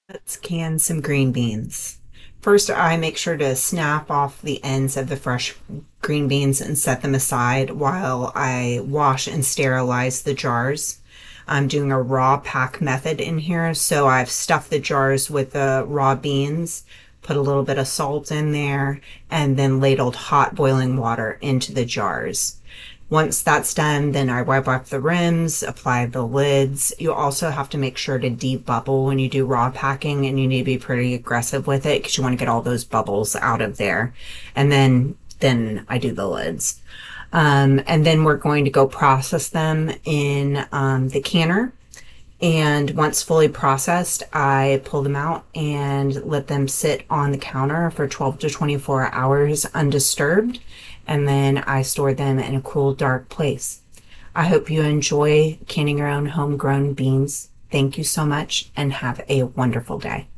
Let's can some green beans. First, I make sure to snap off the ends of the fresh green beans and set them aside while I wash and sterilize the jars. I'm doing a raw pack method in here, so I've stuffed the jars with the raw beans, put a little bit of salt in there, and then ladled hot boiling water into the jars. Once that's done, then I wipe off the rims, apply the lids. You also have to make sure to debubble when you do raw packing, and you need to be pretty aggressive with it because you want to get all those bubbles out of there. And then I do the lids. And then we're going to go process them in the canner. And once fully processed, I pull them out and let them sit on the counter for 12 to 24 hours undisturbed. And then I store them in a cool, dark place. I hope you enjoy canning your own homegrown beans. Thank you so much and have a wonderful day.